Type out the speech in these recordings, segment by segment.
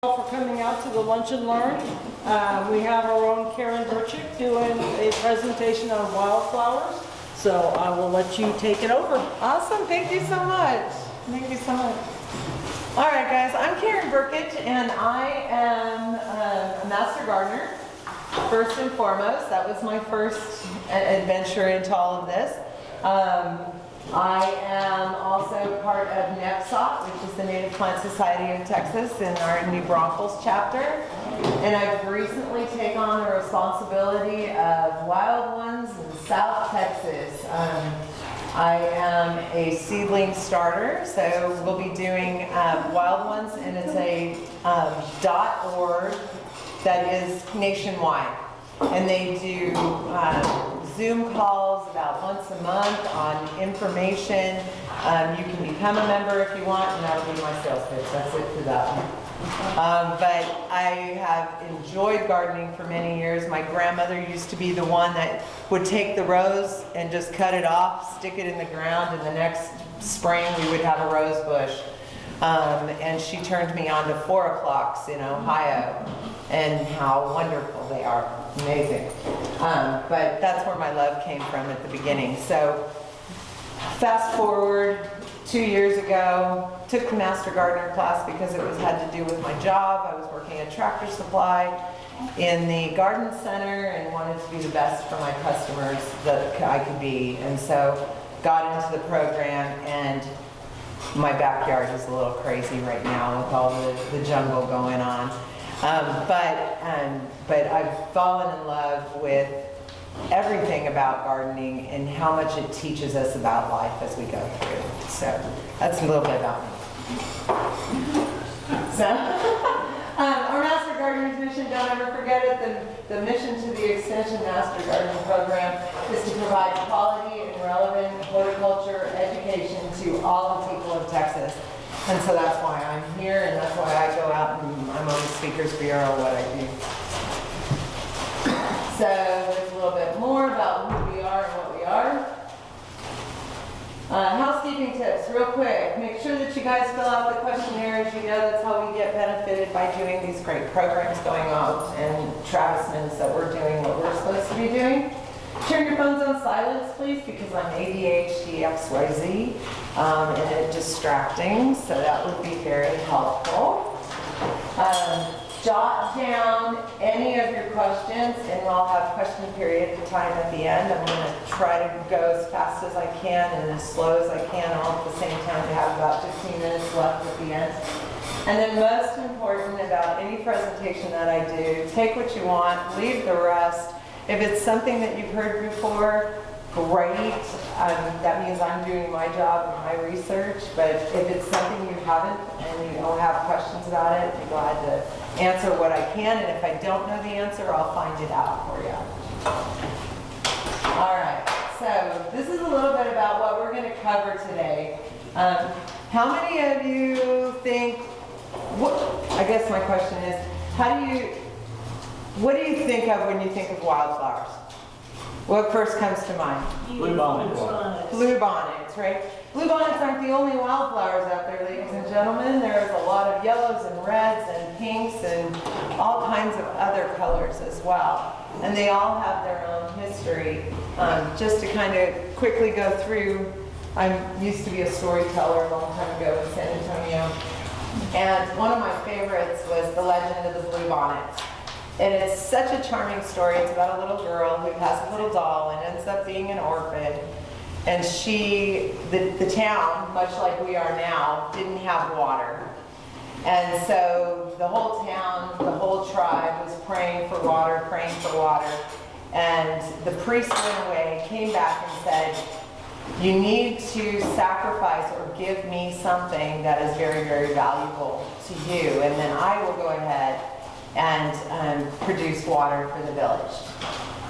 For coming out to the Lunch and Learn. We have our own Karen Burchick doing a presentation on wildflowers. So I will let you take it over. Awesome, thank you so much. Thank you so much. All right, guys, I'm Karen Burkett, and I am a master gardener. First and foremost, that was my first adventure into all of this. I am also part of NEPSOT, which is the Native Plant Society of Texas, in our New Braunfels chapter. And I've recently taken on the responsibility of Wild Ones in South Texas. I am a seedling starter, so we'll be doing Wild Ones, and it's a .org that is nationwide. And they do Zoom calls about once a month on information. You can become a member if you want, and that'll be my sales pitch. That's it for that one. But I have enjoyed gardening for many years. My grandmother used to be the one that would take the rose and just cut it off, stick it in the ground, and the next spring we would have a rose bush. And she turned me on to 4 o'clocks in Ohio and how wonderful they are. Amazing. But that's where my love came from at the beginning. So fast forward 2 years ago, took the Master Gardener class because it had to do with my job. I was working at Tractor Supply in the garden center and wanted to be the best for my customers that I could be. And so got into the program, and my backyard is a little crazy right now with all the jungle going on. But I've fallen in love with everything about gardening and how much it teaches us about life as we go through. So that's a little bit about me. So our Master Gardener's mission, don't ever forget it, the mission to the Extension Master Gardening Program is to provide quality and relevant horticulture education to all the people of Texas. And so that's why I'm here, and that's why I go out and I'm on the Speakers Bureau, what I do. So there's a little bit more about who we are and what we are. Housekeeping tips, real quick. Make sure that you guys fill out the questionnaires. You know that's how we get benefited by doing these great programs going on, and Travis knows that we're doing what we're supposed to be doing. Turn your phones on silence, please, because I'm ADHD XYZ and it's distracting, so that would be very helpful. Jot down any of your questions, and I'll have question period time at the end. I'm going to try to go as fast as I can and as slow as I can, all at the same time, to have about 15 minutes left at the end. And then most important about any presentation that I do, take what you want, leave the rest. If it's something that you've heard before, great. That means I'm doing my job and my research. But if it's something you haven't and you don't have questions about it, I'm glad to answer what I can. And if I don't know the answer, I'll find it out for you. All right. So this is a little bit about what we're going to cover today. How many of you think? I guess my question is, what do you think of when you think of wildflowers? What first comes to mind? Blue bonnets. Blue bonnets, right? Blue bonnets aren't the only wildflowers out there, ladies and gentlemen. There's a lot of yellows and reds and pinks and all kinds of other colors as well. And they all have their own history. Just to kind of quickly go through, I used to be a storyteller a long time ago in San Antonio. And one of my favorites was The Legend of the Blue Bonnet. And it's such a charming story. It's about a little girl who has a little doll and ends up being an orphan. And the town, much like we are now, didn't have water. And so the whole town, the whole tribe was praying for water, praying for water. And the priest went away, came back and said, you need to sacrifice or give me something that is very, very valuable to you. And then I will go ahead and produce water for the village.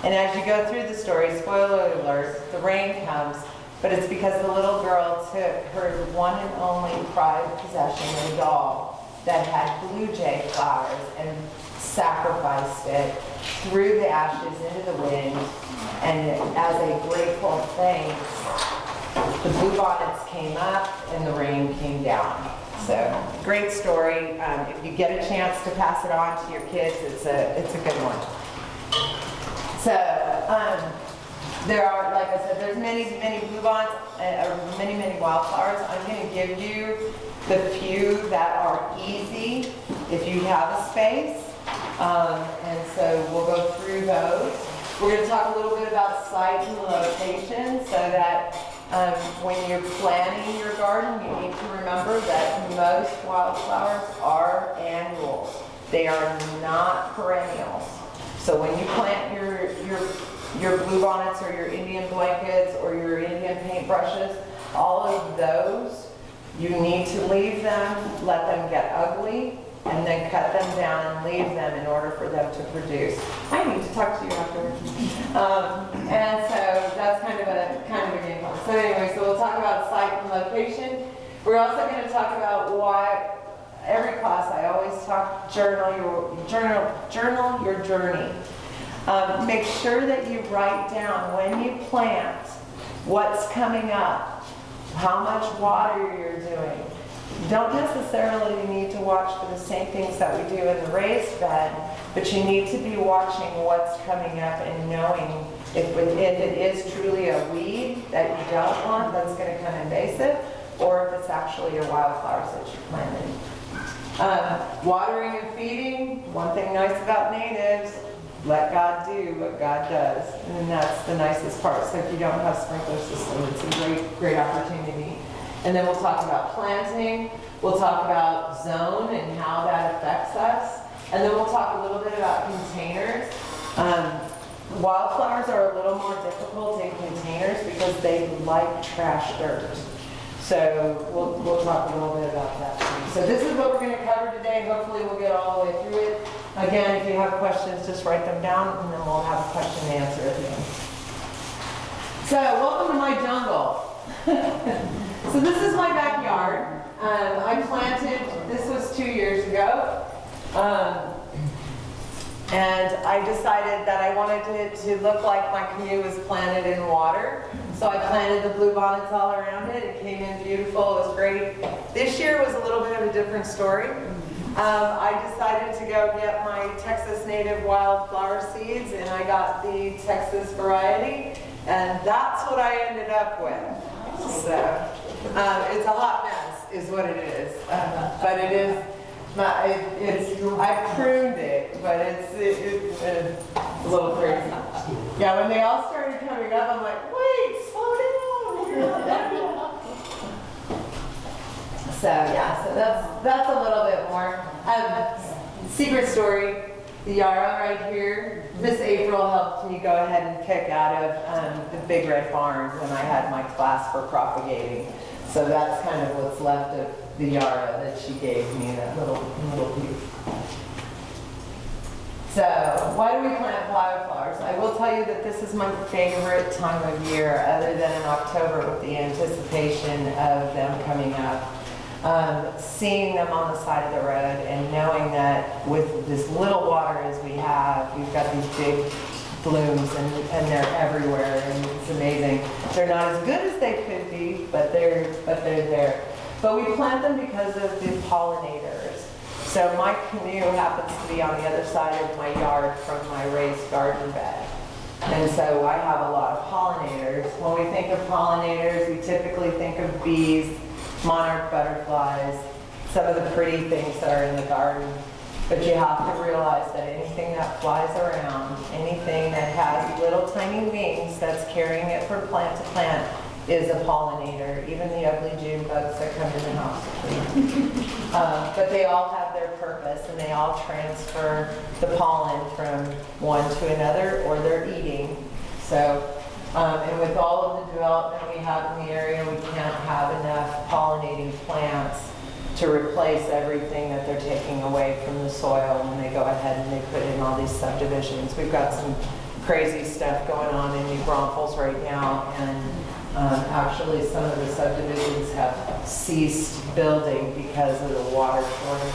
And as you go through the story, spoiler alert, the rain comes, but it's because the little girl took her one and only prized possession, a doll that had blue jay flowers, and sacrificed it, threw the ashes into the wind, and as a grateful thanks, the blue bonnets came up and the rain came down. So, great story. If you get a chance to pass it on to your kids, it's a good one. So, there are, like I said, there's many bluebonns, or many wildflowers. I'm going to give you the few that are easy if you have a space. And so we'll go through those. We're going to talk a little bit about site and location so that when you're planning your garden, you need to remember that most wildflowers are annuals. They are not perennials. So when you plant your bluebonnets or your Indian blankets or your Indian paintbrushes, all of those, you need to leave them, let them get ugly, and then cut them down and leave them in order for them to produce. I need to talk to you afterwards. And so that's kind of a game plan. So anyway, so we'll talk about site and location. We're also going to talk about why every class I always talk journal your journey. Make sure that you write down when you plant what's coming up, how much water you're doing. You don't necessarily need to watch for the same things that we do in the raised bed, but you need to be watching what's coming up and knowing if it is truly a weed that you don't want that's going to become invasive, or if it's actually your wildflowers that you planted. Watering and feeding, one thing nice about natives, let God do what God does. And that's the nicest part. So if you don't have sprinkler system, it's a great opportunity. And then we'll talk about planting. We'll talk about zone and how that affects us. And then we'll talk a little bit about containers. Wildflowers are a little more difficult in containers because they like trash dirt. So we'll talk a little bit about that too. So this is what we're going to cover today. Hopefully we'll get all the way through it. Again, if you have questions, just write them down and then we'll have a question and answer at the end. So welcome to my jungle. So this is my backyard. I planted, this was 2 years ago. And I decided that I wanted it to look like my canoe was planted in water. So I planted the bluebonnets all around it. It came in beautiful, it was great. This year was a little bit of a different story. I decided to go get my Texas native wildflower seeds and I got the Texas variety. And that's what I ended up with. So it's a hot mess is what it is. But it is. I pruned it, but it's a little crazy. Yeah, when they all started coming up, I'm like, wait, slow down. So yeah, so that's a little bit more. Secret story, the yarrow right here. Miss April helped me go ahead and pick out of the Big Red Barn when I had my class for propagating. So that's kind of what's left of the yarrow that she gave me, that little piece. So why do we plant wildflowers? I will tell you that this is my favorite time of year, other than in October with the anticipation of them coming up. Seeing them on the side of the road and knowing that with this little water as we have, we've got these big blooms and they're everywhere and it's amazing. They're not as good as they could be, but they're there. But we plant them because of the pollinators. So my canoe happens to be on the other side of my yard from my raised garden bed. And so I have a lot of pollinators. When we think of pollinators, we typically think of bees, monarch butterflies, some of the pretty things that are in the garden. But you have to realize that anything that flies around, anything that has little tiny wings that's carrying it from plant to plant is a pollinator, even the ugly June bugs that come in the house. But they all have their purpose and they all transfer the pollen from one to another or they're eating. So, and with all of the development we have in the area, we can't have enough pollinating plants to replace everything that they're taking away from the soil when they go ahead and they put in all these subdivisions. We've got some crazy stuff going on in New Braunfels right now, and actually some of the subdivisions have ceased building because of the water shortage.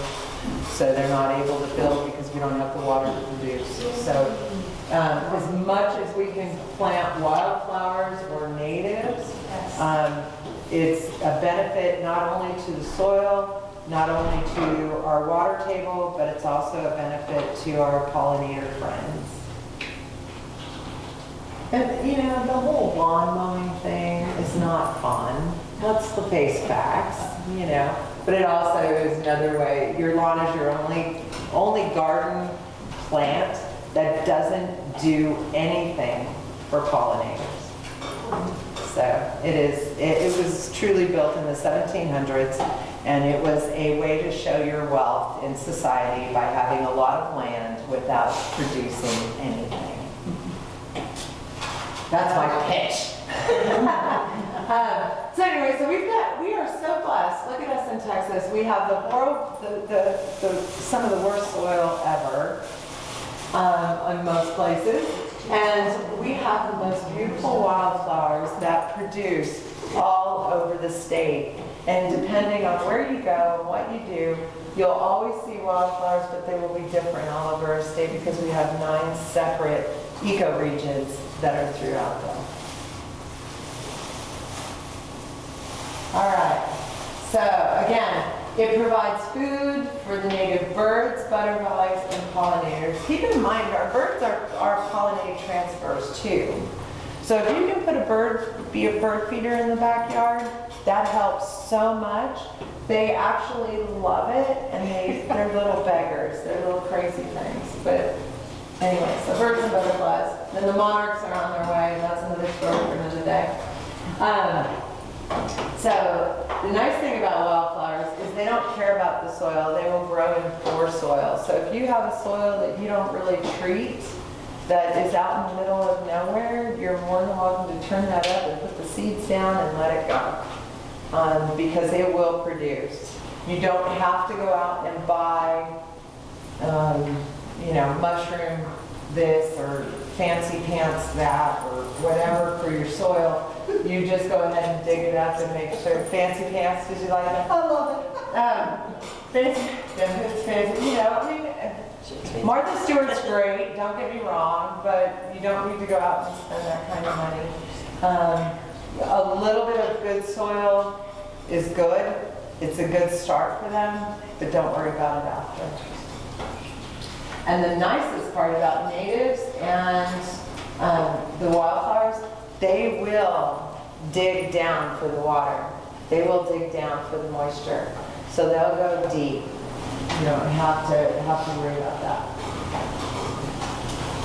So they're not able to build because we don't have the water to produce. So as much as we can plant wildflowers or natives, it's a benefit not only to the soil, not only to our water table, but it's also a benefit to our pollinator friends. And, you know, the whole lawn mowing thing is not fun. Let's face facts, you know. But it also is another way. Your lawn is your only garden plant that doesn't do anything for pollinators. So it was truly built in the 1700s, and it was a way to show your wealth in society by having a lot of land without producing anything. That's my pitch. So anyway, so we are so blessed. Look at us in Texas. We have some of the worst soil ever in most places. And we have the most beautiful wildflowers that produce all over the state. And depending on where you go and what you do, you'll always see wildflowers, but they will be different all over our state because we have 9 separate ecoregions that are throughout them. All right, so again, it provides food for the native birds, butterflies, and pollinators. Keep in mind, our birds are pollinating transfers too. So if you can be a bird feeder in the backyard, that helps so much. They actually love it, and they're little beggars. They're little crazy things. But anyway, so birds and butterflies. Then the monarchs are on their way, and that's another story for another day. So the nice thing about wildflowers is they don't care about the soil. They will grow in poor soil. So if you have a soil that you don't really treat, that is out in the middle of nowhere, you're more than welcome to turn that up and put the seeds down and let it go. Because it will produce. You don't have to go out and buy, mushroom this or fancy pants that or whatever for your soil. You just go ahead and dig it up and make sure. Fancy pants, did you like that? I love it. Fancy, Martha Stewart's great, don't get me wrong, but you don't need to go out and spend that kind of money. A little bit of good soil is good. It's a good start for them, but don't worry about it after. And the nicest part about natives and the wildflowers, they will dig down for the water. They will dig down for the moisture. So they'll go deep. You don't have to worry about that.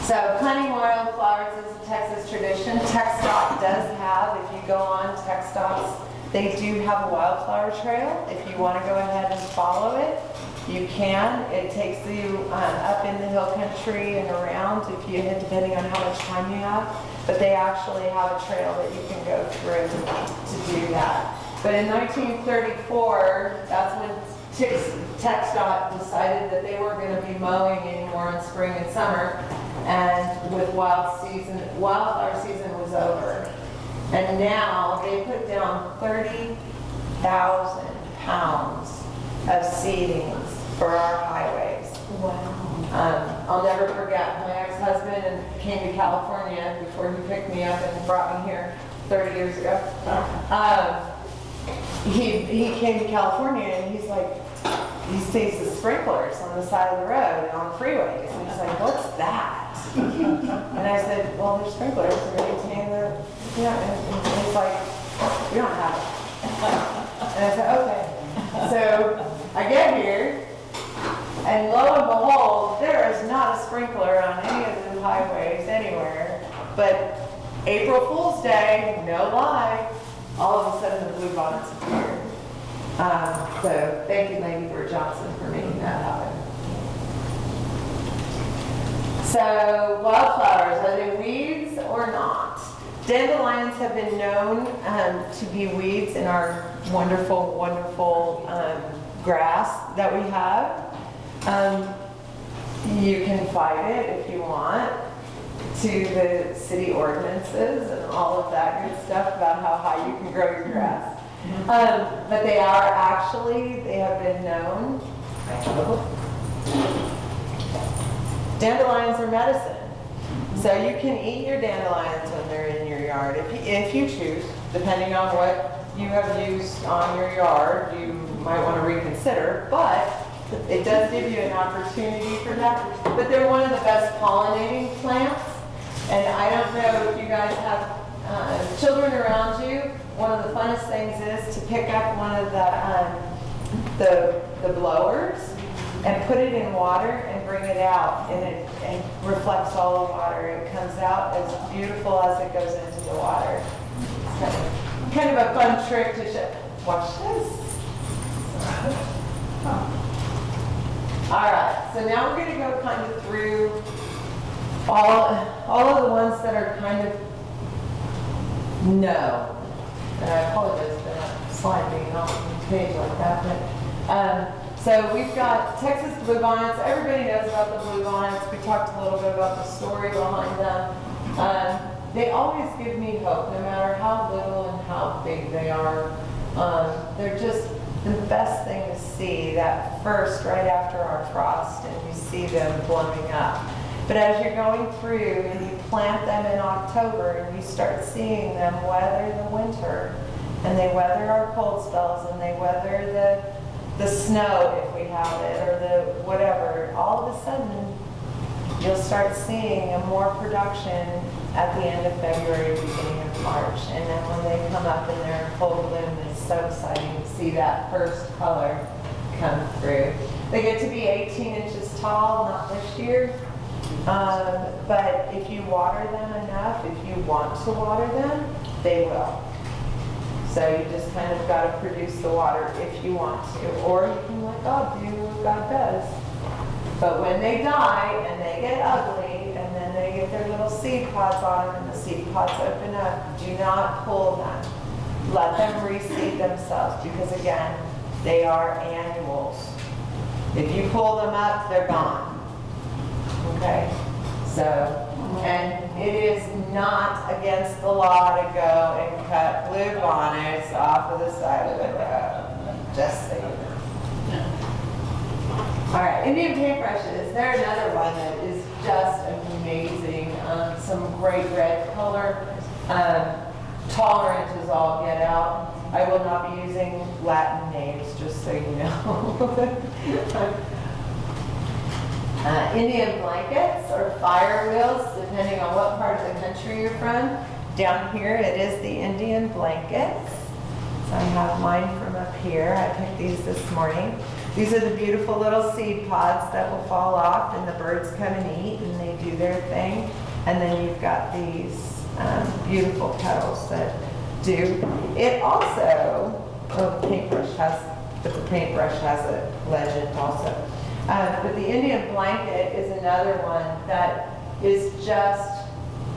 So planting wildflowers is a Texas tradition. TxDOT does have, if you go on TxDOT's, they do have a wildflower trail. If you want to go ahead and follow it, you can. It takes you up in the hill country and around, depending on how much time you have. But they actually have a trail that you can go through to do that. But in 1934, that's when TxDOT decided that they weren't going to be mowing anymore in spring and summer, and with wildflower season was over. And now they put down 30,000 pounds of seedings for our highways. Wow. I'll never forget, my ex-husband came to California before he picked me up and brought me here 30 years ago. He came to California and he's like, he sees the sprinklers on the side of the road and on freeways. And he's like, what's that? And I said, well, they're sprinklers to maintain the, and he's like, we don't have it. And I said, okay. So I get here, and lo and behold, there is not a sprinkler on any of the highways anywhere. But April Fool's Day, no lie, all of a sudden the bluebonnets appeared. So thank you, Lady Bird Johnson, for making that happen. So wildflowers, are they weeds or not? Dandelions have been known to be weeds in our wonderful, wonderful grass that we have. You can fight it if you want to the city ordinances and all of that good stuff about how high you can grow your grass. But they have been known. Dandelions are medicine. So you can eat your dandelions when they're in your yard if you choose, depending on what you have used on your yard. You might want to reconsider, but it does give you an opportunity for that. But they're one of the best pollinating plants. And I don't know if you guys have children around you. One of the funnest things is to pick up one of the blowers and put it in water and bring it out, and it reflects all the water. It comes out as beautiful as it goes into the water. It's kind of a fun trick to show. Watch this. All right, so now we're going to go kind of through all of the ones that are kind of no. And I apologize for that slide being off the page like that. But, so we've got Texas bluebonnets. Everybody knows about the bluebonnets. We talked a little bit about the story behind them. They always give me hope, no matter how little and how big they are. They're just the best thing to see, that first right after our frost, and you see them blowing up. But as you're going through and you plant them in October and you start seeing them weather the winter, and they weather our cold spells, and they weather the snow if we have it, or the whatever, all of a sudden you'll start seeing a more production at the end of February, beginning of March. And then when they come up and they're in full bloom, it's so exciting to see that first color come through. They get to be 18 inches tall, not this year. But if you water them enough, if you want to water them, they will. So you just kind of got to produce the water if you want to, or you can let God do what God does. But when they die and they get ugly, and then they get their little seed pods on them, and the seed pods open up, do not pull them. Let them reseed themselves, because again, they are annuals. If you pull them up, they're gone. Okay, so, and it is not against the law to go and cut bluebonnets off of the side of the road, just so you know. All right, Indian paintbrushes, they're another one that is just amazing. Some great red color, tolerant as all get out. I will not be using Latin names, just so you know. Indian blankets or fire wheels, depending on what part of the country you're from. Down here, it is the Indian blankets. So I have mine from up here. I picked these this morning. These are the beautiful little seed pods that will fall off, and the birds come and eat, and they do their thing. And then you've got these beautiful petals that do. It also, the paintbrush has a legend also. But the Indian blanket is another one that is just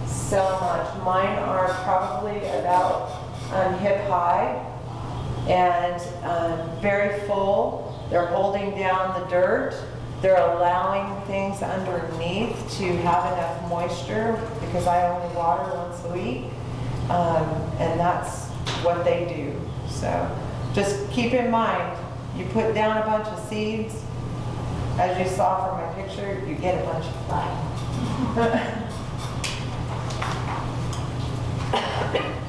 so much. Mine are probably about hip high and very full. They're holding down the dirt. They're allowing things underneath to have enough moisture, because I only water once a week. And that's what they do. So just keep in mind, you put down a bunch of seeds. As you saw from my picture, you get a bunch of flies.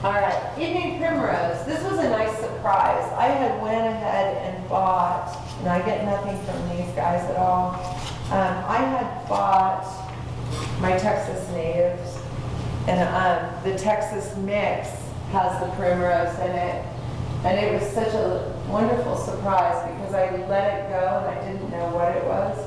All right, evening primrose. This was a nice surprise. I had went ahead and bought, and I get nothing from these guys at all. I had bought my Texas natives, and the Texas mix has the primrose in it. And it was such a wonderful surprise, because I let it go and I didn't know what it was.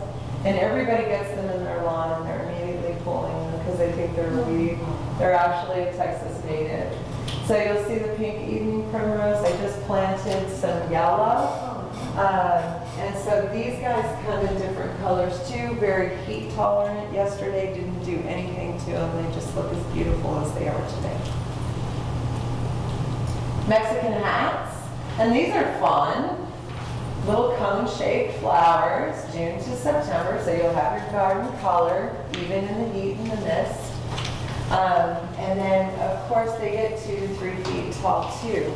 And everybody gets them in their lawn and they're immediately pulling them because they think they're a weed. They're actually a Texas native. So you'll see the pink evening primrose. I just planted some yellow. And so these guys come in different colors too, very heat tolerant. Yesterday didn't do anything to them. They just look as beautiful as they are today. Mexican hats, and these are fun. Little cone-shaped flowers, June to September, so you'll have your garden color, even in the heat and the mist. And then, of course, they get 2 to 3 feet tall too,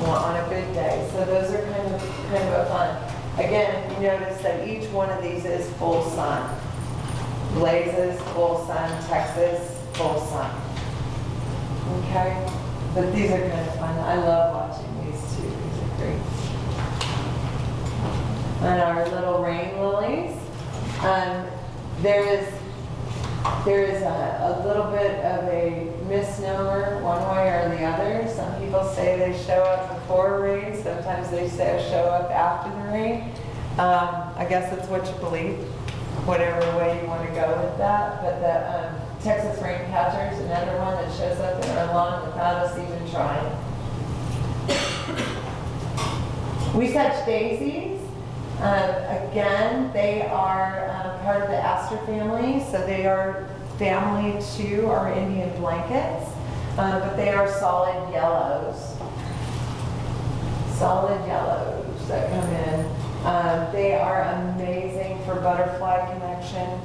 on a good day. So those are kind of a fun. Again, you notice that each one of these is full sun. Blazes, full sun. Texas, full sun. Okay? But these are kind of fun. I love watching these two. These are great. and our little rain lilies. There is a little bit of a misnomer one way or the other. Some people say they show up before rain, sometimes they say show up after the rain. I guess it's what you believe, whatever way you want to go with that. But the Texas rain catcher is another one that shows up in our lawn without us even trying. We touch daisies. Again, they are part of the aster family, so they are family to our Indian blankets, but they are solid yellows. Solid yellows that come in. They are amazing for butterfly connection.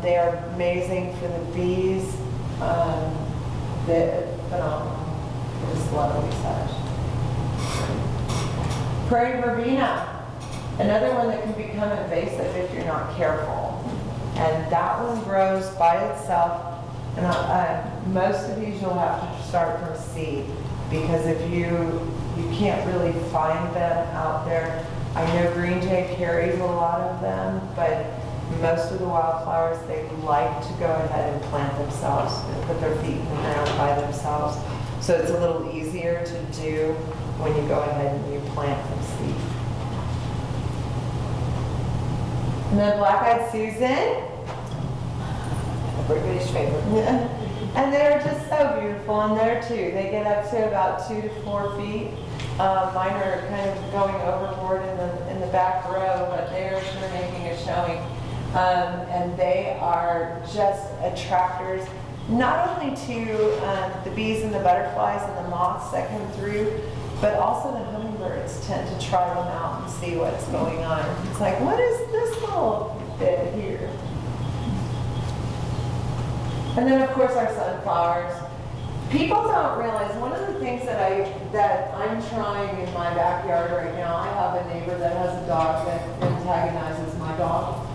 They are amazing for the bees. They're phenomenal. Just lovely such. Prairie verbena, another one that can become invasive if you're not careful. And that one grows by itself. And most of these you'll have to start from seed, because if you can't really find them out there. I know Green Jay carries a lot of them, but most of the wildflowers, they like to go ahead and plant themselves and put their feet in the ground by themselves. So it's a little easier to do when you go ahead and you plant from seed. And then Black-Eyed Susan, everybody's favorite. And they're just so beautiful, and there too, they get up to about 2 to 4 feet. Mine are kind of going overboard in the back row, but they're sure making a showing. And they are just attractors, not only to the bees and the butterflies and the moths that come through, but also the hummingbirds tend to try them out and see what's going on. It's like, what is this little bit here? And then of course our sunflowers. People don't realize, one of the things that I'm trying in my backyard right now, I have a neighbor that has a dog that antagonizes my dog.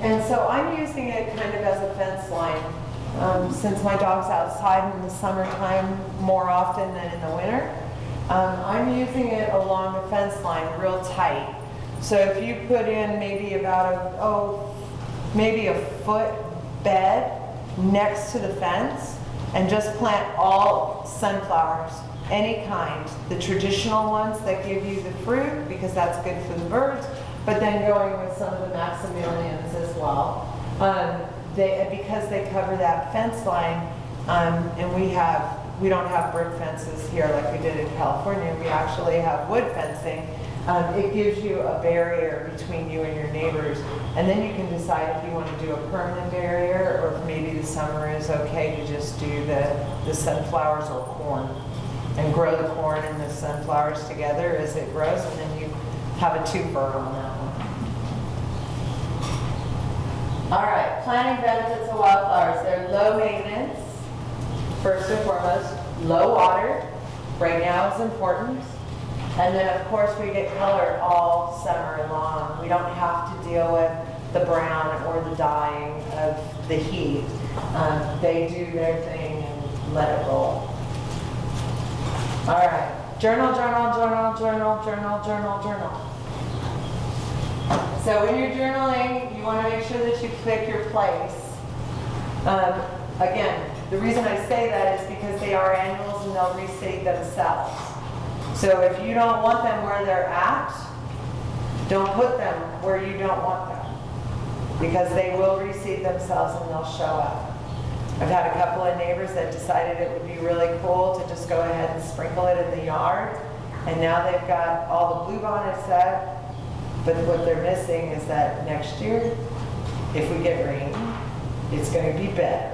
And so I'm using it kind of as a fence line. Since my dog's outside in the summertime more often than in the winter, I'm using it along the fence line real tight. So if you put in maybe about maybe a foot bed next to the fence and just plant all sunflowers, any kind, the traditional ones that give you the fruit because that's good for the birds, but then going with some of the Maximilians as well. Because they cover that fence line, and we don't have brick fences here like we did in California. We actually have wood fencing. It gives you a barrier between you and your neighbors, and then you can decide if you want to do a permanent barrier or if maybe the summer is okay to just do the sunflowers or corn and grow the corn and the sunflowers together as it grows, and then you have a twofer on that one. All right, planting benefits of wildflowers. They're low maintenance, first and foremost, low water, right now is important. And then of course we get color all summer long. We don't have to deal with the brown or the dyeing of the heat. They do their thing and let it roll. All right, journal, journal, journal, journal, journal, journal, journal. So when you're journaling, you want to make sure that you pick your place. Again, the reason I say that is because they are annuals and they'll reseed themselves. So if you don't want them where they're at, don't put them where you don't want them, because they will reseed themselves and they'll show up. I've had a couple of neighbors that decided it would be really cool to just go ahead and sprinkle it in the yard, and now they've got all the bluebonnets up. But what they're missing is that next year, if we get rain, it's going to be better.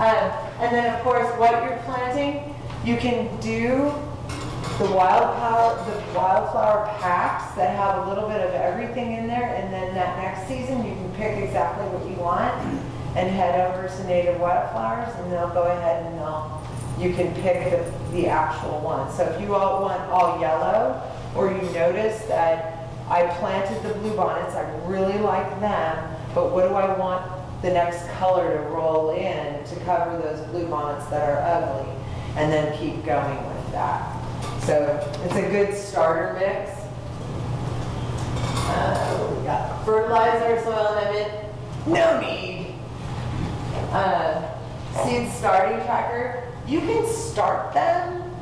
And then of course, what you're planting, you can do the wildflower packs that have a little bit of everything in there, and then that next season you can pick exactly what you want and head over to Native Wildflowers, and they'll go ahead and you can pick the actual one. So if you all want all yellow, or you notice that I planted the bluebonnets, I really like them, but what do I want the next color to roll in to cover those bluebonnets that are ugly? And then keep going with that. So it's a good starter mix. We got fertilizer, soil amendment, no need. Seed starting tracker, you can start them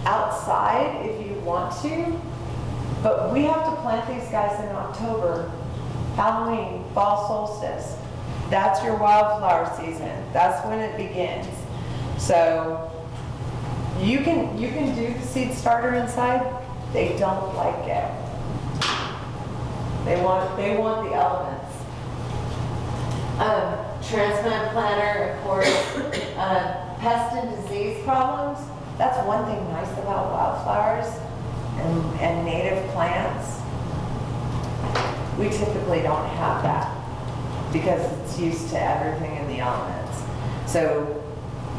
outside if you want to, but we have to plant these guys in October, Halloween, fall solstice. That's your wildflower season. That's when it begins. So you can do the seed starter inside. They don't like it. They want the elements. Transplant planner, of course. Pest and disease problems. That's one thing nice about wildflowers and native plants. We typically don't have that because it's used to everything in the elements. So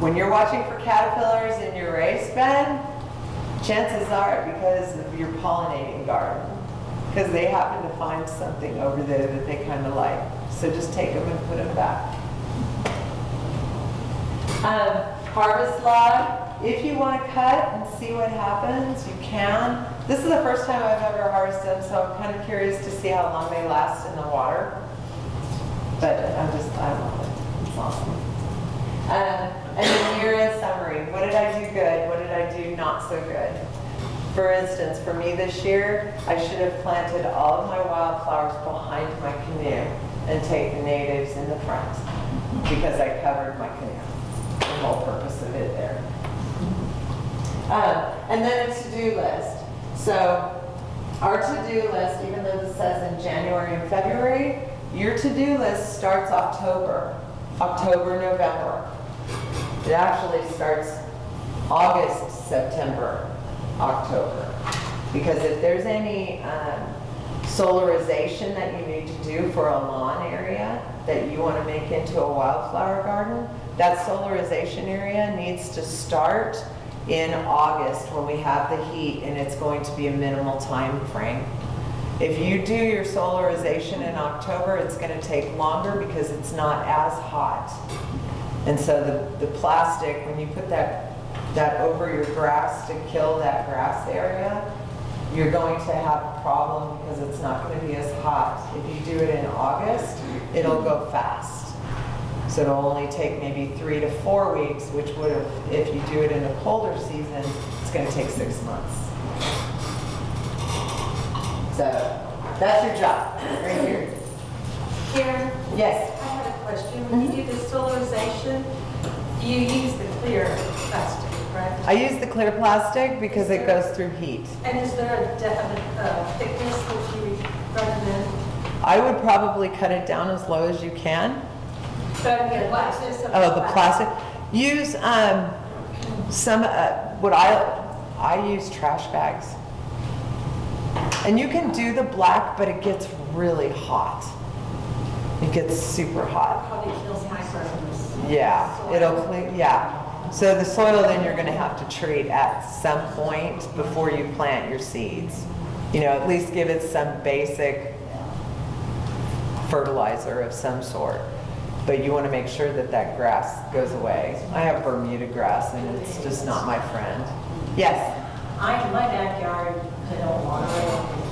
when you're watching for caterpillars in your raised bed, chances are because of your pollinating garden, because they happen to find something over there that they kind of like. So just take them and put them back. Harvest log, if you want to cut and see what happens, you can. This is the first time I've ever harvested them, so I'm kind of curious to see how long they last in the water. But I love it. It's awesome. And then year-end summary. What did I do good? What did I do not so good? For instance, for me this year, I should have planted all of my wildflowers behind my canoe and take the natives in the front because I covered my canoe. The whole purpose of it there. And then a to-do list. So our to-do list, even though this says in January and February, your to-do list starts October, November. It actually starts August, September, October. Because if there's any solarization that you need to do for a lawn area that you want to make into a wildflower garden, that solarization area needs to start in August when we have the heat, and it's going to be a minimal time frame. If you do your solarization in October, it's going to take longer because it's not as hot. And so the plastic, when you put that over your grass to kill that grass area, you're going to have a problem because it's not going to be as hot. If you do it in August, it'll go fast. So it'll only take maybe 3 to 4 weeks, which would have, if you do it in a colder season, it's going to take 6 months. So that's your job, right here. Karen? Yes. I have a question. When you do the solarization, you use the clear plastic, correct? I use the clear plastic because it goes through heat. And is there a definite thickness that you recommend? I would probably cut it down as low as you can. But I mean, what's this about? Oh, the plastic. Use some, what I use trash bags. And you can do the black, but it gets really hot. It gets super hot. Probably kills microbes. Yeah, it'll clean, yeah. So the soil then you're gonna have to treat at some point before you plant your seeds. You know, at least give it some basic fertilizer of some sort. But you wanna make sure that that grass goes away. I have Bermuda grass and it's just not my friend. Yes? In my backyard, I don't water it,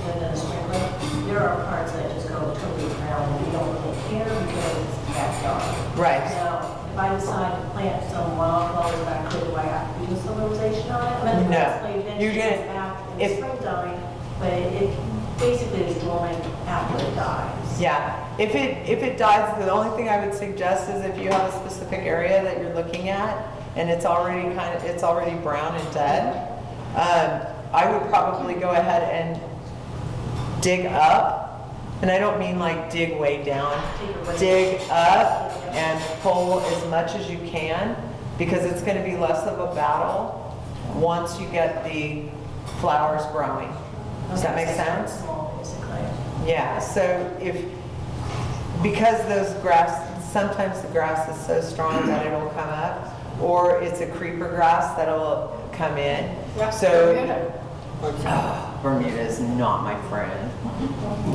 and then a sprinkler. There are parts that just go totally around, and we don't really care because it's the backyard. Right. Now, if I decide to plant some wildflowers back there, do I have to do solarization on it? I mean, No. eventually You're it gonna- goes back in if- the springtime, but it basically is dormant after it dies. Yeah, if it dies, the only thing I would suggest is if you have a specific area that you're looking at and it's already brown and dead, I would probably go ahead and dig up, and I don't mean like dig way down, dig up and pull as much as you can because it's going to be less of a battle once you get the flowers growing. Does that make sense? Small, basically. Yeah, so because sometimes the grass is so strong that it'll come up, or it's a creeper grass that'll come in. So, Bermuda is not my friend,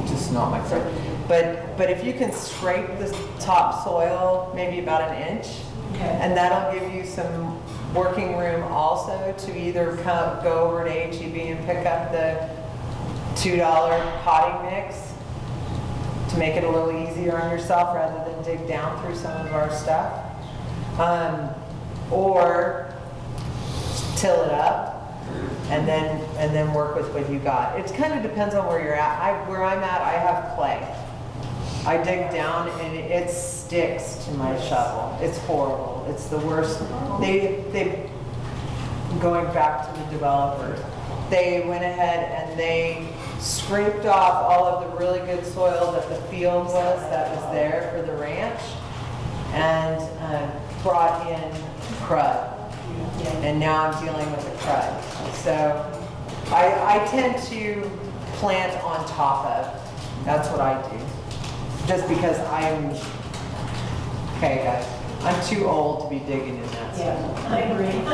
just not my friend. But if you can scrape the topsoil maybe about an inch, Okay. and that'll give you some working room also to either go over to HEB and pick up the $2 potting mix to make it a little easier on yourself rather than dig down through some of our stuff. Or till it up and then work with what you got. It kind of depends on where you're at. Where I'm at, I have clay. I dig down and it sticks to my shovel. It's horrible. It's the worst. They going back to the developers, they went ahead and they scraped off all of the really good soil that the field that was there for the ranch and brought in crud. And now I'm dealing with the crud. So I tend to plant on top of. That's what I do. Just because okay guys, I'm too old to be digging in that stuff. Yeah, I agree. I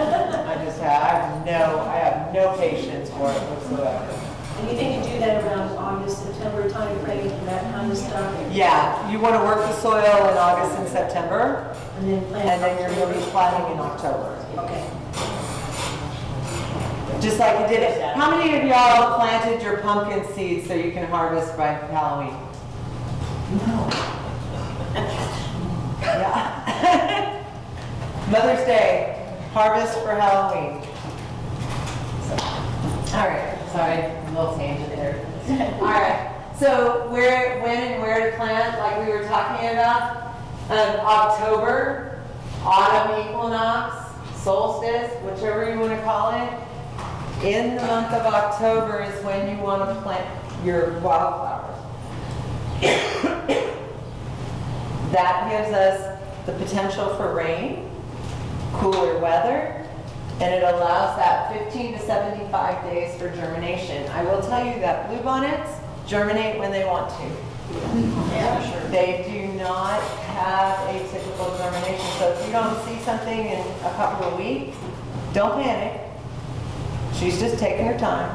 have no patience for it whatsoever. And you think you do that around August, September timeframe, and that kind of stuff? Yeah, you want to work the soil in August and September, And then plant? and then you're going to be planting in October. Okay. Just like you did it. How many of y'all planted your pumpkin seeds so you can harvest by Halloween? No. Yeah. Mother's Day, harvest for Halloween. All right, sorry, a little tangent there. All right, so when and where to plant, like we were talking about, October, autumn equinox, solstice, whichever you want to call it. In the month of October is when you want to plant your wildflowers. That gives us the potential for rain, cooler weather, and it allows that 15 to 75 days for germination. I will tell you that bluebonnets germinate when they want to. Yeah, sure. They do not have a typical germination. So if you don't see something in a couple of weeks, don't panic. She's just taking her time.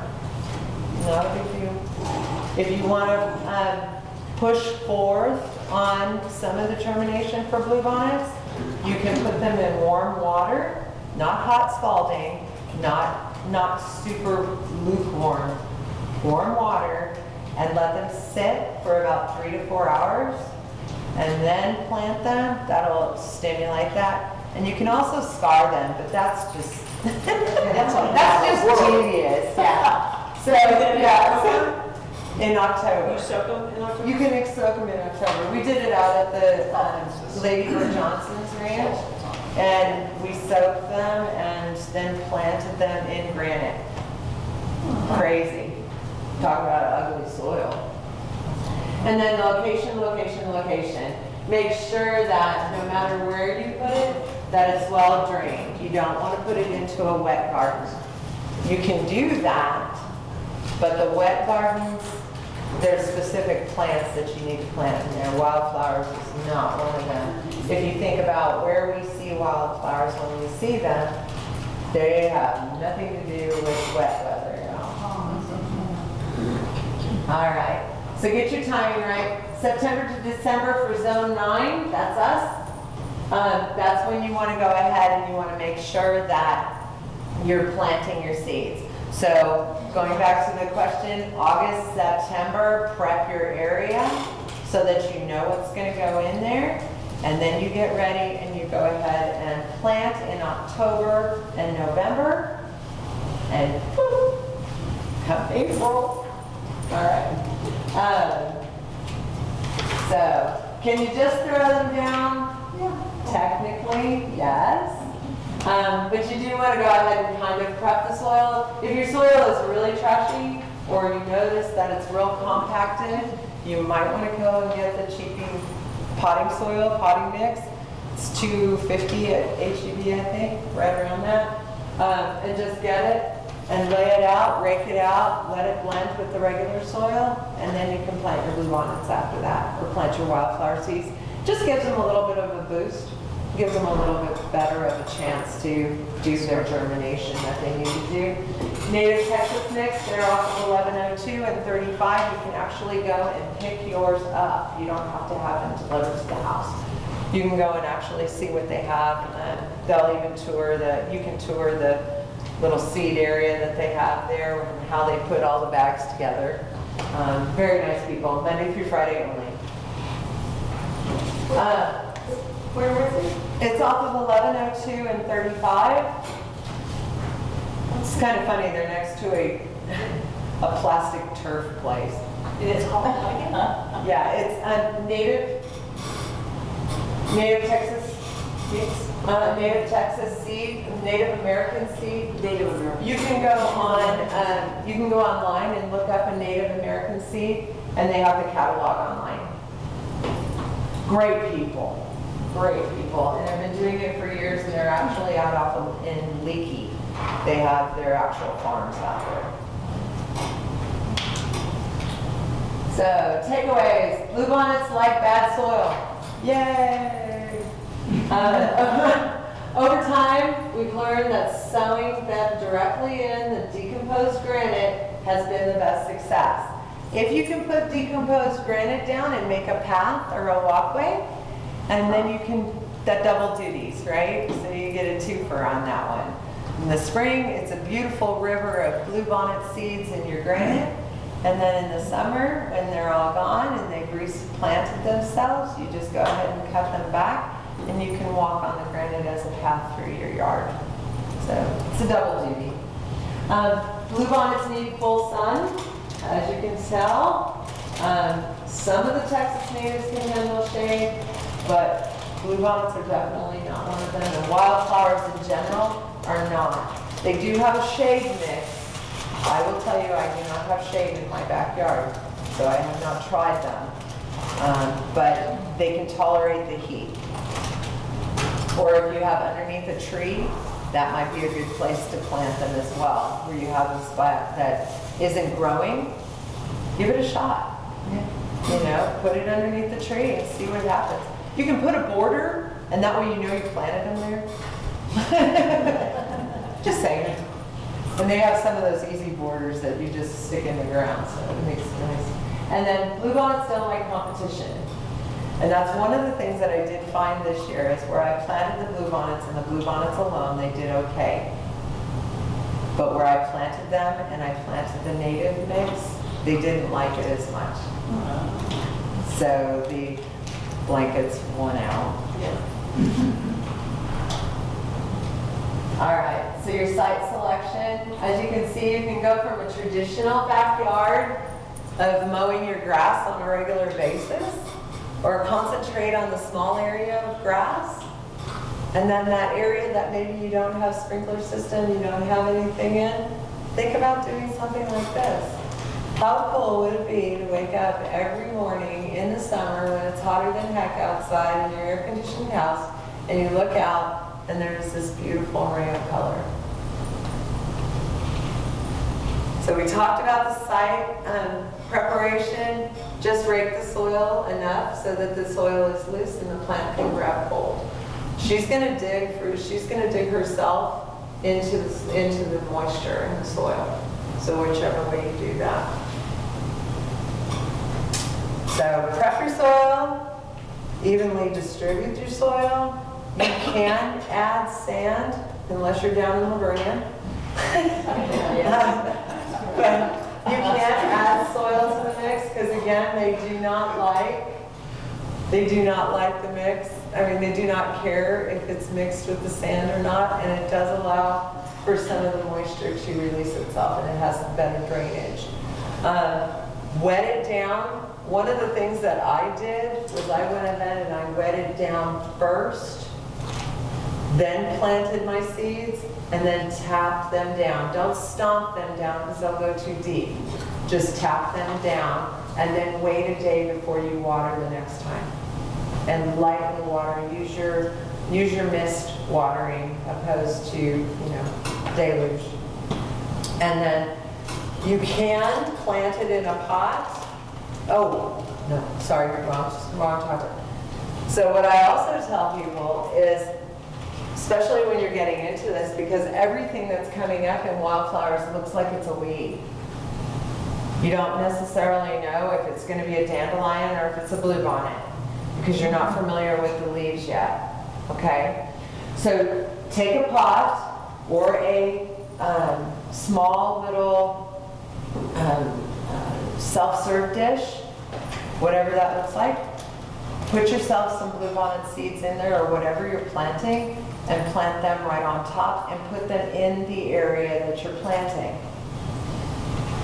Not a big deal. If you want to push forth on some of the germination for bluebonnets, you can put them in warm water, not hot scalding, not super lukewarm, warm water, and let them sit for about 3 to 4 hours, and then plant them. That'll stimulate that. And you can also scar them, but that's just that's just tedious. Yeah. So in October. You soak them in October? You can soak them in October. We did it out at the Lady Bird Johnson's ranch, and we soaked them and then planted them in granite. Crazy. Talk about ugly soil. And then location, location, location. Make sure that no matter where you put it, that it's well drained. You don't want to put it into a wet garden. You can do that, but the wet gardens, there's specific plants that you need to plant in there. Wildflowers is not one of them. If you think about where we see wildflowers when we see them, they have nothing to do with wet weather at all. All right, so get your timing right. September to December for zone 9, that's us. That's when you want to go ahead and you want to make sure that you're planting your seeds. So going back to the question, August, September, prep your area so that you know what's going to go in there. And then you get ready and you go ahead and plant in October and November. And whew, come April. All right. So can you just throw them down? Technically, yes. But you do want to go ahead and kind of prep the soil. If your soil is really trashy, or you notice that it's real compacted, you might want to go and get the cheapy potting soil, potting mix. It's $2.50 at HEB, I think, right around that. And just get it and lay it out, rake it out, let it blend with the regular soil, and then you can plant your bluebonnets after that, or plant your wildflower seeds. Just gives them a little bit of a boost, gives them a little bit better of a chance to do their germination that they need to do. Native Texas mix, they're off of 1102 and 35. You can actually go and pick yours up. You don't have to have them delivered to the house. You can go and actually see what they have. They'll even you can tour the little seed area that they have there and how they put all the bags together. Very nice people, Monday through Friday only. Where was it? It's off of 1102 and 35. It's kind of funny, they're next to a plastic turf place. And it's called, Yeah, it's a native Texas, native Texas seed, Native American seed. Native American. You can go online and look up a Native American seed, and they have the catalog online. Great people, and they've been doing it for years, and they're actually out off in Leakey. They have their actual farms out there. So, takeaways. Bluebonnets like bad soil. Yay! Over time, we've learned that sowing them directly in the decomposed granite has been the best success. If you can put decomposed granite down and make a path or a walkway, and then you can, that double duties, right? So you get a twofer on that one. In the spring, it's a beautiful river of bluebonnet seeds in your granite. And then in the summer, when they're all gone and they've replanted themselves, you just go ahead and cut them back, and you can walk on the granite as a path through your yard. So it's a double duty. Bluebonnets need full sun, as you can tell. Some of the Texas natives can handle shade, but bluebonnets are definitely not one of them. And wildflowers in general are not. They do have a shade mix. I will tell you, I do not have shade in my backyard, so I have not tried them. But they can tolerate the heat. Or if you have underneath a tree, that might be a good place to plant them as well, where you have a spot that isn't growing. Give it a shot. You know, put it underneath the tree and see what happens. You can put a border, and that way you know you planted them there. Just saying. And they have some of those easy borders that you just stick in the ground, so it makes it nice. And then bluebonnets don't like competition. And that's one of the things that I did find this year is where I planted the bluebonnets and the bluebonnets alone, they did okay. But where I planted them and I planted the native mix, they didn't like it as much. So the blankets won out. All right, so your site selection, as you can see, you can go from a traditional backyard of mowing your grass on a regular basis, or concentrate on the small area of grass, and then that area that maybe you don't have sprinkler system, you don't have anything in, think about doing something like this. How cool would it be to wake up every morning in the summer when it's hotter than heck outside in your air-conditioned house, and you look out and there's this beautiful array of color. So we talked about the site preparation. Just rake the soil enough so that the soil is loose and the plant can grab hold. She's going to dig herself into the moisture in the soil. So whichever way you do that. So prep your soil, evenly distribute your soil. You can add sand unless you're down in Livonia. But you can't add soil to the mix because again, they do not like the mix. I mean, they do not care if it's mixed with the sand or not, and it does allow for some of the moisture to release itself, and it has better drainage. Wet it down. One of the things that I did was I went ahead and I wetted down first, then planted my seeds, and then tapped them down. Don't stomp them down because they'll go too deep. Just tap them down and then wait a day before you water the next time. And lightly water, use your mist watering opposed to, deluge. And then you can plant it in a pot. Oh, no, sorry, wrong topic. So what I also tell people is, especially when you're getting into this, because everything that's coming up in wildflowers looks like it's a weed. You don't necessarily know if it's going to be a dandelion or if it's a bluebonnet. because you're not familiar with the leaves yet, okay? So take a pot or a small little self-serve dish, whatever that looks like. Put yourself some bluebonnet seeds in there or whatever you're planting and plant them right on top and put them in the area that you're planting.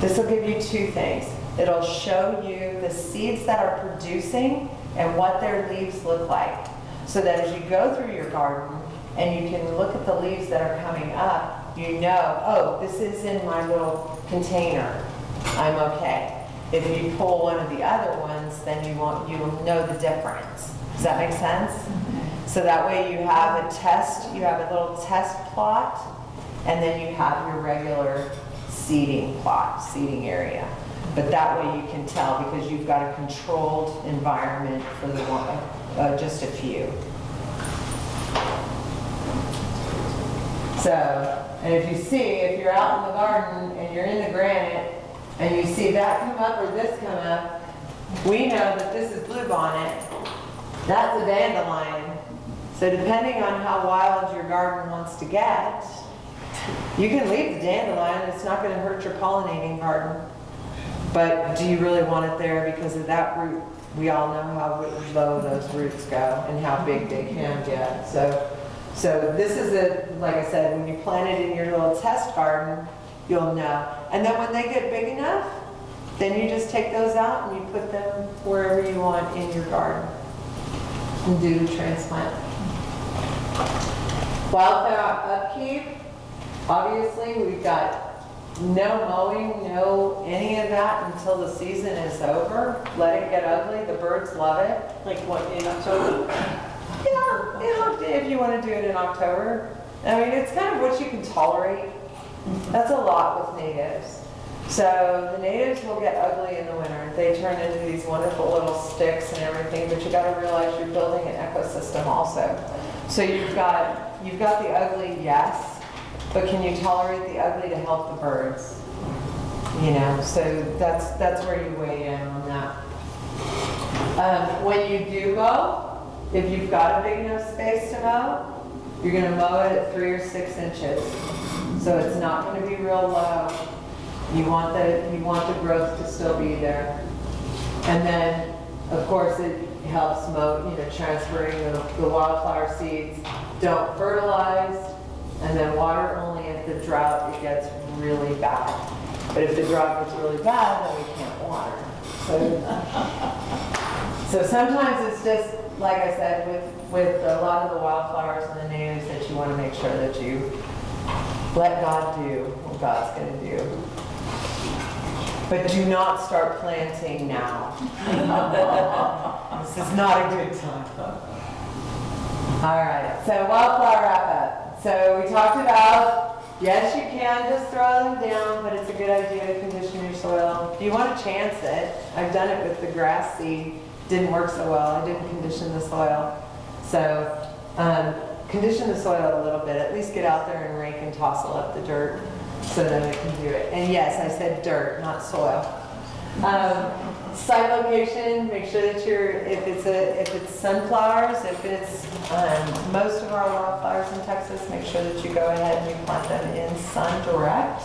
This will give you two things. It'll show you the seeds that are producing and what their leaves look like. So that as you go through your garden and you can look at the leaves that are coming up, you know, oh, this is in my little container. I'm okay. If you pull one of the other ones, then you'll know the difference. Does that make sense? So that way you have a test, you have a little test plot, and then you have your regular seeding plot, seeding area. But that way you can tell because you've got a controlled environment for the one, just a few. So, and if you see, if you're out in the garden and you're in the granite, and you see that come up or this come up, we know that this is bluebonnet. That's a dandelion. So depending on how wild your garden wants to get, you can leave the dandelion. It's not going to hurt your pollinating garden. But do you really want it there because of that root? We all know how low those roots go and how big they can get. So this is like I said, when you plant it in your little test garden, you'll know. And then when they get big enough, then you just take those out and you put them wherever you want in your garden and do the transplant. Wildflower upkeep, obviously we've got no mowing, no any of that until the season is over. Let it get ugly, the birds love it. Like what, in October? Yeah, if you want to do it in October. I mean, it's kind of what you can tolerate. That's a lot with natives. So the natives will get ugly in the winter. They turn into these wonderful little sticks and everything, but you got to realize you're building an ecosystem also. So you've got the ugly, yes, but can you tolerate the ugly to help the birds? You know, so that's where you weigh in on that. When you do mow, if you've got a big enough space to mow, you're going to mow it at 3 or 6 inches. So it's not going to be real low. You want the growth to still be there. And then, of course, it helps transferring the wildflower seeds. Don't fertilize, and then water only if the drought gets really bad. But if the drought gets really bad, then we can't water. So sometimes it's just, like I said, with a lot of the wildflowers and the natives, that you want to make sure that you let God do what God's going to do. But do not start planting now. This is not a good time. All right, so wildflower wrap-up. So we talked about, yes, you can just throw them down, but it's a good idea to condition your soil. If you want to chance it, I've done it with the grass seed. Didn't work so well. I didn't condition the soil. So condition the soil a little bit. At least get out there and rake and tossle up the dirt so that it can do it. And yes, I said dirt, not soil. Site location, make sure that if it's sunflowers, if it's most of our wildflowers in Texas, make sure that you go ahead and you plant them in sun direct.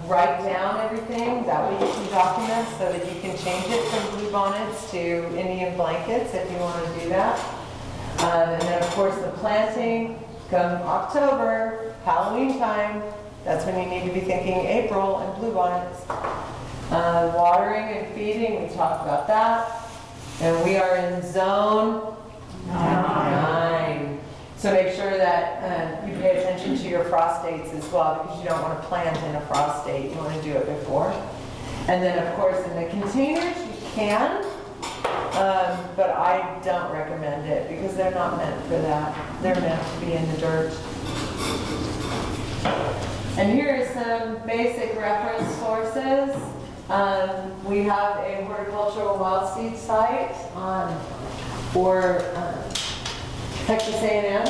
Write down everything, that way you can document so that you can change it from bluebonnets to Indian blankets if you want to do that. And then of course the planting, come October, Halloween time, that's when you need to be thinking April and bluebonnets. Watering and feeding, we talked about that. And we are in zone 9. So make sure that you pay attention to your frost dates as well, because you don't want to plant in a frost date. You want to do it before. And then of course in the containers you can, but I don't recommend it because they're not meant for that. They're meant to be in the dirt. And here are some basic reference sources. We have a horticultural wild seed site for Texas A&M.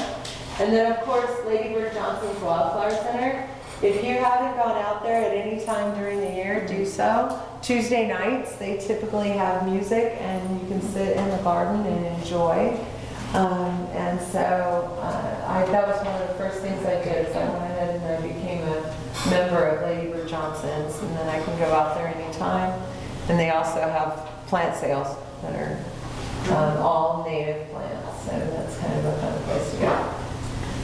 And then of course Lady Bird Johnson's Wildflower Center. If you haven't gone out there at any time during the year, do so. Tuesday nights, they typically have music and you can sit in the garden and enjoy. And so that was one of the first things I did, is I went ahead and I became a member of Lady Bird Johnson's, and then I can go out there anytime. And they also have plant sales that are all native plants, so that's kind of a fun place to go.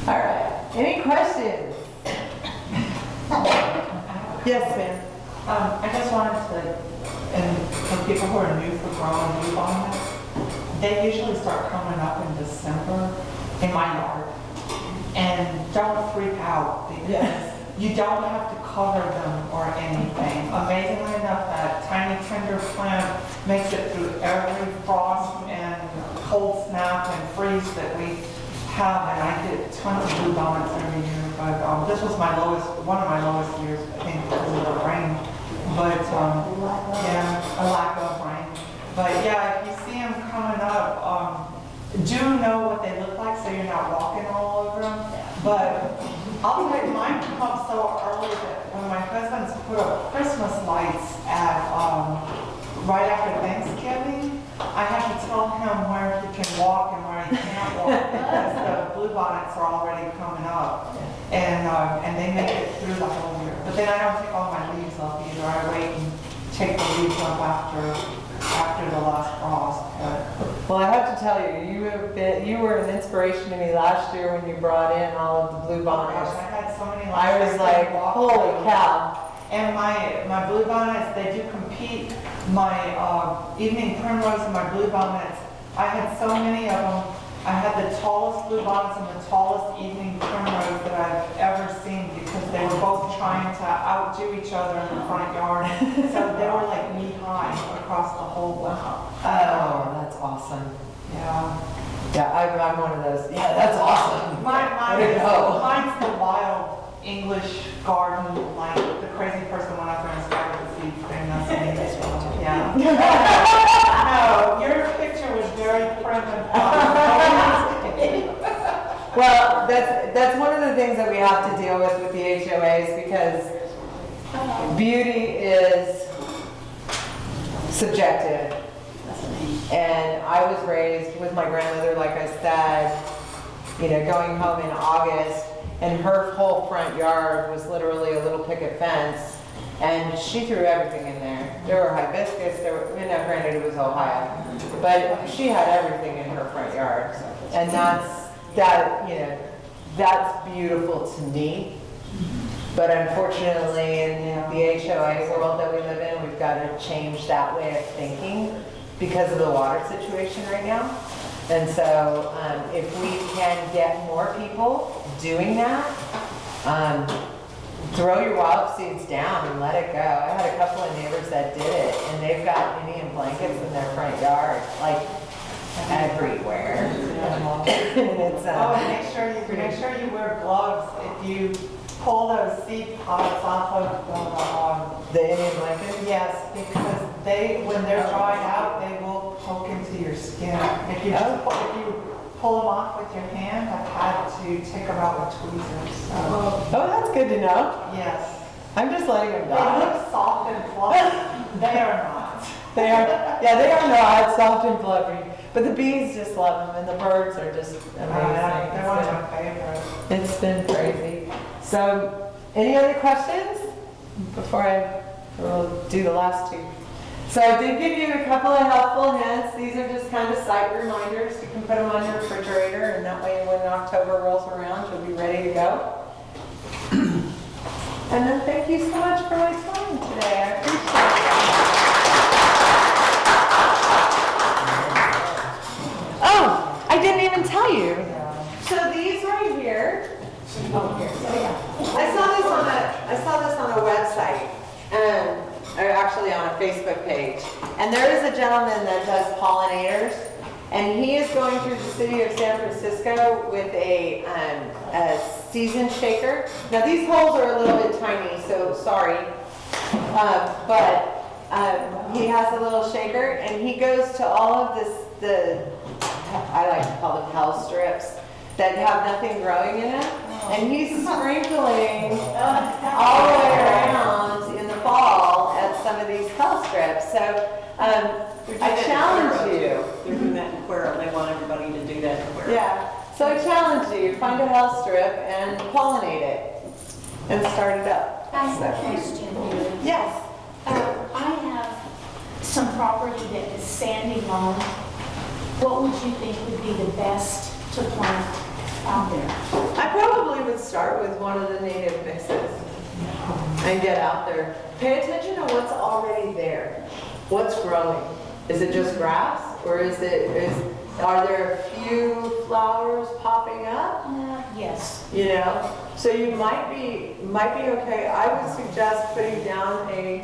All right, any questions? Yes, ma'am. I just wanted to, and for people who are new for growing bluebonnets, they usually start coming up in December in my yard. And don't freak out because you don't have to cover them or anything. Amazingly enough, that tiny tender plant makes it through every frost and cold snap and freeze that we have, and I get tons of bluebonnets every year. But this was my lowest, one of my lowest years, I think, because of the rain. But yeah, a lack of rain. But yeah, if you see them coming up, do know what they look like so you're not walking all over them. But I'll tell you, mine come up so early that when my husband's put up Christmas lights at right after Thanksgiving, I have to tell him where he can walk and where he can't walk because the bluebonnets are already coming up, and they make it through the whole year. But then I don't take all my leaves off either. I wait and take the leaves up after the last frost. Well, I have to tell you, you were an inspiration to me last year when you brought in all of the Oh bluebonnets. gosh, I had so many. I was like, holy cow. And my bluebonnets, they do compete. My evening primrose and my bluebonnets, I had so many of them. I had the tallest bluebonnets and the tallest evening primrose that I've ever seen because they were both trying to outdo each other in the front yard. So they were like knee high across the whole wow. Oh, that's awesome. Yeah. Yeah, I'm one of those. Yeah, that's awesome. Mine's the wild English garden, like the crazy person went out there and started the seed thing. That's me. Yeah. No, your picture was very prim and proper. Well, that's one of the things that we have to deal with the HOAs because beauty is subjective. And I was raised with my grandmother, like I said, going home in August, and her whole front yard was literally a little picket fence, and she threw everything in there. There were hibiscus, granted it was Ohio, but she had everything in her front yard, and that's beautiful to me. But unfortunately, in the HOA world that we live in, we've got to change that way of thinking because of the water situation right now. And so if we can get more people doing that, throw your wild seeds down and let it go. I had a couple of neighbors that did it, and they've got Indian blankets in their front yard, like everywhere. And it's, make sure you wear gloves if you pull those seed pods off of the Indian blankets. yes, because when they're dried out, they will poke into your skin. If you pull them off with your hand, I've had to take them out with tweezers. So. Oh, that's good to know. Yes. I'm just letting them They die. look soft and fluffy. They are not. They are not soft and fluffy. But the bees just love them, and the birds are just amazing. They're one of my favorites. It's been crazy. So, any other questions before I will do the last two? So I did give you a couple of helpful hints. These are just kind of site reminders. You can put them on your refrigerator, and that way when October rolls around, you'll be ready to go. And then thank you so much for my time today. I appreciate it. Oh, I didn't even tell you. So these right here. Oh, here. So yeah. I saw this on a website, or actually on a Facebook page. And there is a gentleman that does pollinators, and he is going through the city of San Francisco with a season shaker. Now these holes are a little bit tiny, so sorry, but he has a little shaker, and he goes to all of I like to call them hell strips, that have nothing growing in them. And he's sprinkling all the way around in the fall at some of these health strips. So I challenge you. They're doing that in Cuero. They want everybody to do that in Cuero. Yeah, so I challenge you, find a health strip and pollinate it and start it up. I have a question. Yes. I have some property that is sandy loam. What would you think would be the best to plant out there? I probably would start with one of the native mixes and get out there. Pay attention to what's already there. What's growing? Is it just grass, or are there a few flowers popping up? Yes. You know, so you might be okay. I would suggest putting down a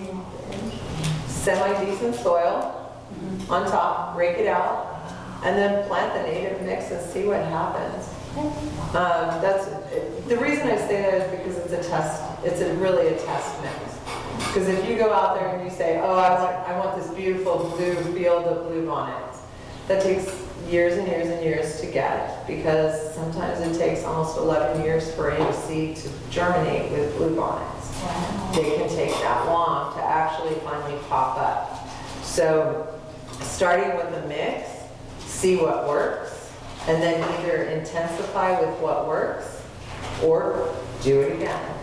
semi-decent soil on top, rake it out, and then plant the native mix and see what happens. That's the reason I say that is because it's a test. It's really a test mix. Because if you go out there and you say, oh, I want this beautiful blue field of bluebonnets, that takes years and years and years to get, because sometimes it takes almost 11 years for a seed to germinate with bluebonnets. Wow. They can take that long to actually finally pop up. So starting with a mix, see what works, and then either intensify with what works or do it again.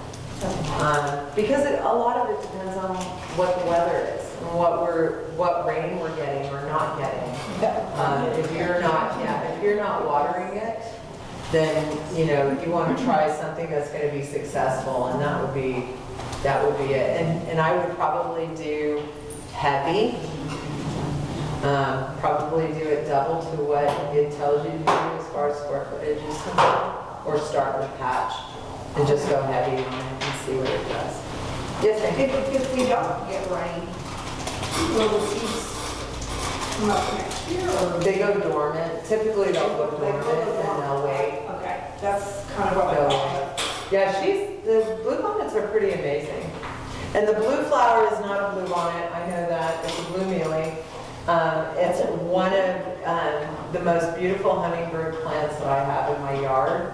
Because a lot of it depends on what the weather is and what rain we're getting or not getting. If you're not watering it, then you want to try something that's going to be successful, and that would be it. And I would probably do heavy. Probably do it double to what it tells you to do as far as square footage is concerned, or start with patch and just go heavy on it and see what it does. Yes, ma'am. If we don't get rain, will the seeds come up next year or? They go dormant. Typically they'll go dormant and they'll wait. Okay, that's kind of what I They'll thought. wait. Yeah, the bluebonnets are pretty amazing. And the blue flower is not a bluebonnet, I know that. It's a blue mealy. It's one of the most beautiful hummingbird plants that I have in my yard.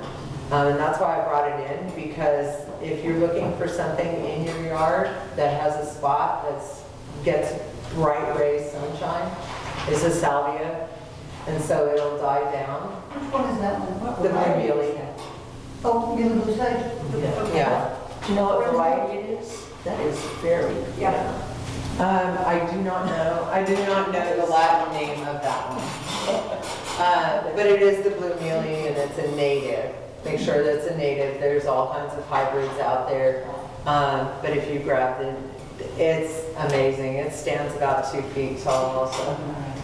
And that's why I brought it in, because if you're looking for something in your yard that has a spot that gets bright rays sunshine, it's a salvia, and so it'll die down. Which one is that one? The blue mealy. Oh, you blue sage? Yeah. Do you know what variety it is? That is very, Yeah. I do not know. I do not know the Latin name of that one. But it is the blue mealy, and it's a native. Make sure that it's a native. There's all kinds of hybrids out there. But if you grab it, it's amazing. It stands about 2 feet tall also.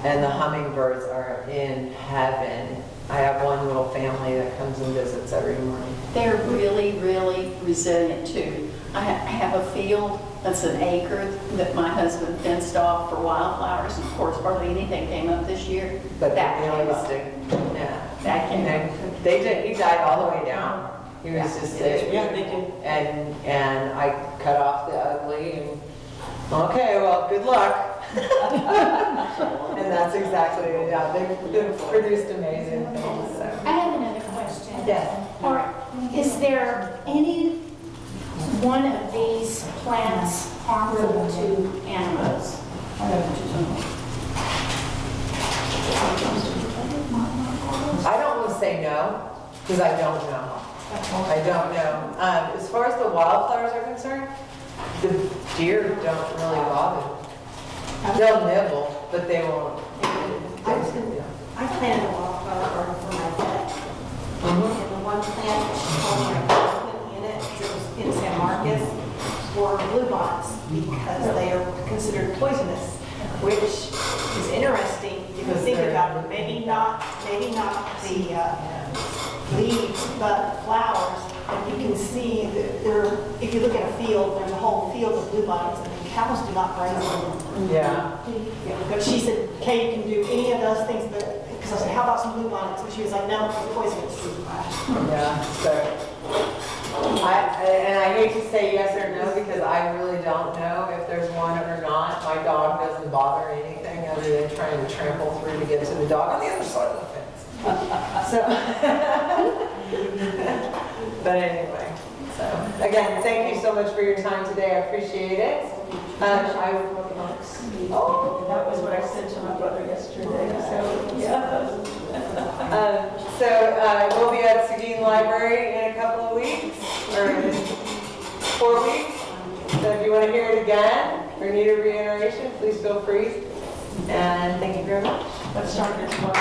And the hummingbirds are in heaven. I have one little family that comes and visits every morning. They're really, really resilient too. I have a field that's an acre that my husband fenced off for wildflowers, and of course hardly anything came up this year. But that they came always up. stick. Yeah. That came up. He died all the way down. He was just sick. Yeah, they do. And I cut off the ugly and, okay, well, good luck. And that's exactly it. Yeah, they've produced amazing things. So. I have another question. Yes. Is there any one of these plants harmful to animals? I don't want to say no, because I don't know. I don't know. As far as the wildflowers are concerned, the deer don't really bother. They'll nibble, but they won't. I planted a wildflower garden for my pet. Mhm. And the one plant that she told me I put in it, 'cause it was in San Marcos, were bluebonets because they are considered poisonous, which is interesting if you think about it. Maybe not the leaves, but flowers. And you can see that if you look at a field, there's a whole field of bluebonnets, and the cows do not graze them. Yeah. But she said, Kay, you can do any of those things, but, because I said, how about some bluebonnets? And she was like, no, it's poisonous. Yeah, so, and I hate to say yes or no, because I really don't know if there's one or not. My dog doesn't bother anything other than trying to trample through to get to the dog on the other side of the fence. So, but anyway, so, again, thank you so much for your time today, I appreciate it. Oh, That was what I said to my brother yesterday, so, yeah. We'll be at Seguin Library in a couple of weeks, or in 4 weeks. So if you want to hear it again, or need a reiteration, please feel free. And thank you very much. Let's start this one.